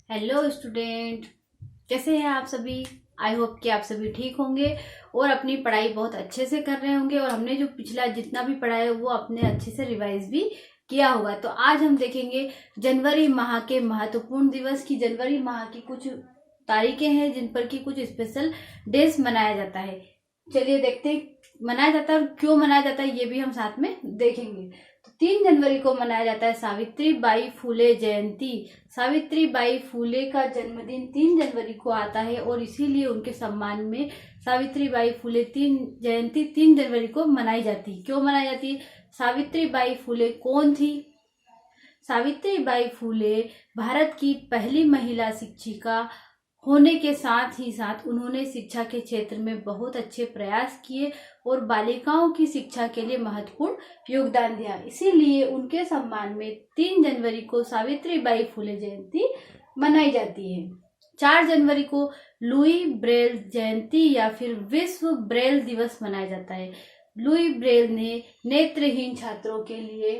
Hello student, कैसे हैं आप सभी। आई होप कि आप सभी ठीक होंगे और अपनी पढ़ाई बहुत अच्छे से कर रहे होंगे और हमने जो पिछला जितना भी पढ़ा है वो अपने अच्छे से रिवाइज भी किया होगा। तो आज हम देखेंगे जनवरी माह के महत्वपूर्ण दिवस की। जनवरी माह की कुछ तारीखें हैं जिन पर की कुछ स्पेशल डेज मनाया जाता है। चलिए देखते हैं मनाया जाता है और क्यों मनाया जाता है, ये भी हम साथ में देखेंगे। तो 3 जनवरी को मनाया जाता है सावित्री बाई फुले जयंती। सावित्री बाई फुले का जन्मदिन 3 जनवरी को आता है और इसीलिए उनके सम्मान में सावित्री बाई फुले जयंती 3 जनवरी को मनाई जाती है। क्यों मनाई जाती है? सावित्री बाई फुले कौन थी? सावित्री बाई फुले भारत की पहली महिला शिक्षिका होने के साथ ही साथ उन्होंने शिक्षा के क्षेत्र में बहुत अच्छे प्रयास किए और बालिकाओं की शिक्षा के लिए महत्वपूर्ण योगदान दिया। इसीलिए उनके सम्मान में 3 जनवरी को सावित्री बाई फुले जयंती मनाई जाती है। 4 जनवरी को लुई ब्रेल जयंती या फिर विश्व ब्रेल दिवस मनाया जाता है। लुई ब्रेल ने नेत्रहीन छात्रों के लिए,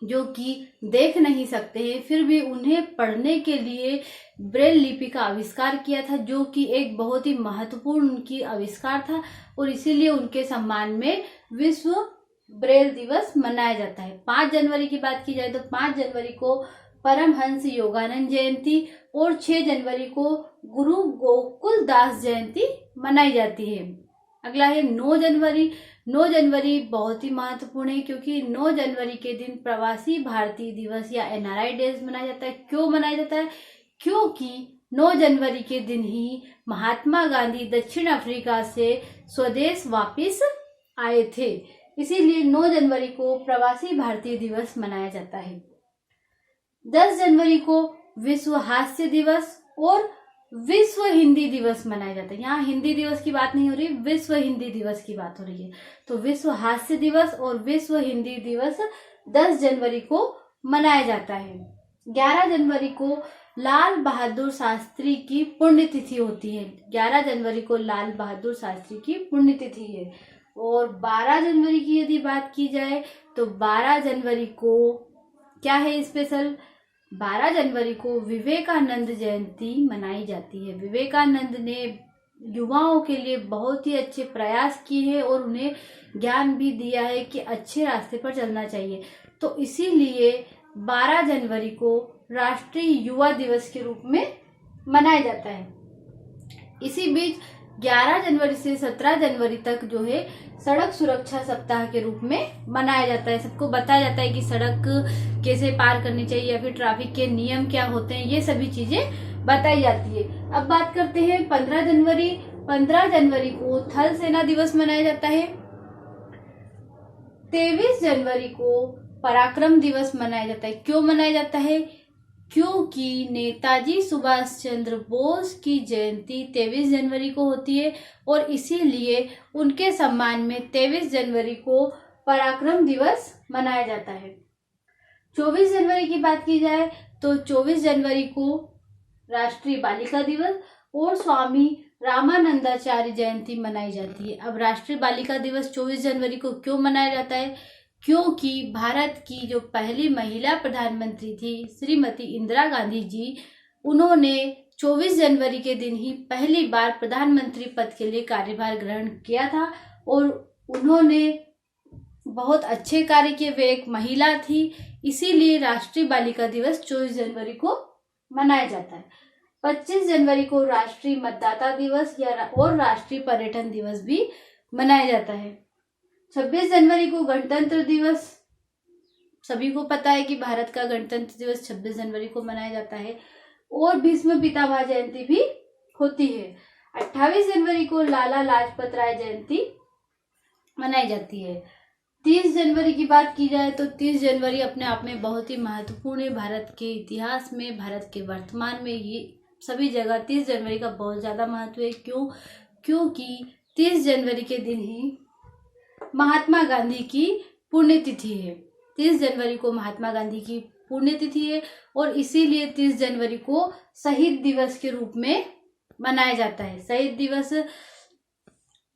जो कि देख नहीं सकते हैं फिर भी उन्हें पढ़ने के लिए ब्रेल लिपि का आविष्कार किया था, जो कि एक बहुत ही महत्वपूर्ण उनकी आविष्कार था और इसीलिए उनके सम्मान में विश्व ब्रेल दिवस मनाया जाता है। 5 जनवरी की बात की जाए तो 5 जनवरी को परमहंस योगानंद जयंती और 6 जनवरी को गुरु गोकुल दास जयंती मनाई जाती है। अगला है 9 जनवरी। 9 जनवरी बहुत ही महत्वपूर्ण है क्योंकि 9 जनवरी के दिन प्रवासी भारतीय दिवस या एनआरआई डेज मनाया जाता है। क्यों मनाया जाता है? क्योंकि 9 जनवरी के दिन ही महात्मा गांधी दक्षिण अफ्रीका से स्वदेश वापस आए थे, इसीलिए 9 जनवरी को प्रवासी भारतीय दिवस मनाया जाता है। 10 जनवरी को विश्व हास्य दिवस और विश्व हिंदी दिवस मनाया जाता है। यहाँ हिंदी दिवस की बात नहीं हो रही, विश्व हिंदी दिवस की बात हो रही है। तो विश्व हास्य दिवस और विश्व हिंदी दिवस 10 जनवरी को मनाया जाता है। 11 जनवरी को लाल बहादुर शास्त्री की पुण्यतिथि होती है। 11 जनवरी को लाल बहादुर शास्त्री की पुण्यतिथि है। और 12 जनवरी की यदि बात की जाए तो 12 जनवरी को क्या है स्पेशल? 12 जनवरी को विवेकानंद जयंती मनाई जाती है। विवेकानंद ने युवाओं के लिए बहुत ही अच्छे प्रयास किए हैं और उन्हें ज्ञान भी दिया है कि अच्छे रास्ते पर चलना चाहिए। तो इसीलिए 12 जनवरी को राष्ट्रीय युवा दिवस के रूप में मनाया जाता है। इसी बीच 11 जनवरी से 17 जनवरी तक जो है सड़क सुरक्षा सप्ताह के रूप में मनाया जाता है। सबको बताया जाता है कि सड़क कैसे पार करनी चाहिए या फिर ट्रैफिक के नियम क्या होते हैं, ये सभी चीजें बताई जाती है। अब बात करते हैं 15 जनवरी। 15 जनवरी को थल सेना दिवस मनाया जाता है। 23 जनवरी को पराक्रम दिवस मनाया जाता है। क्यों मनाया जाता है? क्योंकि नेताजी सुभाष चंद्र बोस की जयंती 23 जनवरी को होती है और इसीलिए उनके सम्मान में 23 जनवरी को पराक्रम दिवस मनाया जाता है। 24 जनवरी की बात की जाए तो 24 जनवरी को राष्ट्रीय बालिका दिवस और स्वामी रामानंदाचार्य जयंती मनाई जाती है। अब राष्ट्रीय बालिका दिवस 24 जनवरी को क्यों मनाया जाता है? क्योंकि भारत की जो पहली महिला प्रधानमंत्री थी श्रीमती इंदिरा गांधी जी, उन्होंने 24 जनवरी के दिन ही पहली बार प्रधानमंत्री पद के लिए कार्यभार ग्रहण किया था और उन्होंने बहुत अच्छे कार्य किए। वे एक महिला थी, इसीलिए राष्ट्रीय बालिका दिवस 24 जनवरी को मनाया जाता है। 25 जनवरी को राष्ट्रीय मतदाता दिवस और राष्ट्रीय पर्यटन दिवस भी मनाया जाता है। 26 जनवरी को गणतंत्र दिवस, सभी को पता है कि भारत का गणतंत्र दिवस 26 जनवरी को मनाया जाता है और भीष्म पितामह जयंती भी होती है। 28 जनवरी को लाला लाजपत राय जयंती मनाई जाती है। 30 जनवरी की बात की जाए तो 30 जनवरी अपने आप में बहुत ही महत्वपूर्ण है। भारत के इतिहास में, भारत के वर्तमान में, ये सभी जगह 30 जनवरी का बहुत ज्यादा महत्व है। क्योंकि 30 जनवरी के दिन ही महात्मा गांधी की पुण्यतिथि है। 30 जनवरी को महात्मा गांधी की पुण्यतिथि है और इसीलिए 30 जनवरी को शहीद दिवस के रूप में मनाया जाता है। शहीद दिवस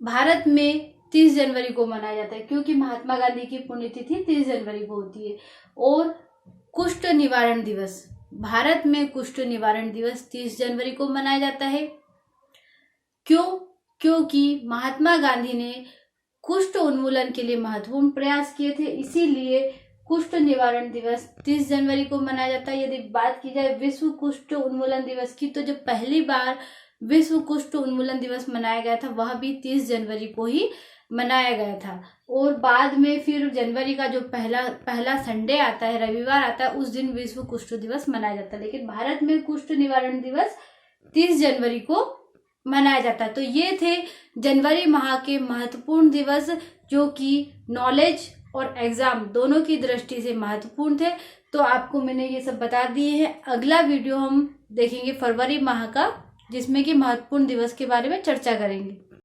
भारत में 30 जनवरी को मनाया जाता है क्योंकि महात्मा गांधी की पुण्यतिथि 30 जनवरी को होती है। और कुष्ठ निवारण दिवस भारत में कुष्ठ निवारण दिवस 30 जनवरी को मनाया जाता है। क्यों? क्योंकि महात्मा गांधी ने कुष्ठ उन्मूलन के लिए महत्वपूर्ण प्रयास किए थे, इसीलिए कुष्ठ निवारण दिवस 30 जनवरी को मनाया जाता है। यदि बात की जाए विश्व कुष्ठ उन्मूलन दिवस की, तो जो पहली बार विश्व कुष्ठ उन्मूलन दिवस मनाया गया था वह भी 30 जनवरी को ही मनाया गया था। और बाद में फिर जनवरी का जो पहला संडे आता है, रविवार आता है, उस दिन विश्व कुष्ठ दिवस मनाया जाता है। लेकिन भारत में कुष्ठ निवारण दिवस 30 जनवरी को मनाया जाता है। तो ये थे जनवरी माह के महत्वपूर्ण दिवस, जो कि नॉलेज और एग्जाम दोनों की दृष्टि से महत्वपूर्ण थे। तो आपको मैंने ये सब बता दिए हैं। अगला वीडियो हम देखेंगे फरवरी माह का, जिसमें कि महत्वपूर्ण दिवस के बारे में चर्चा करेंगे।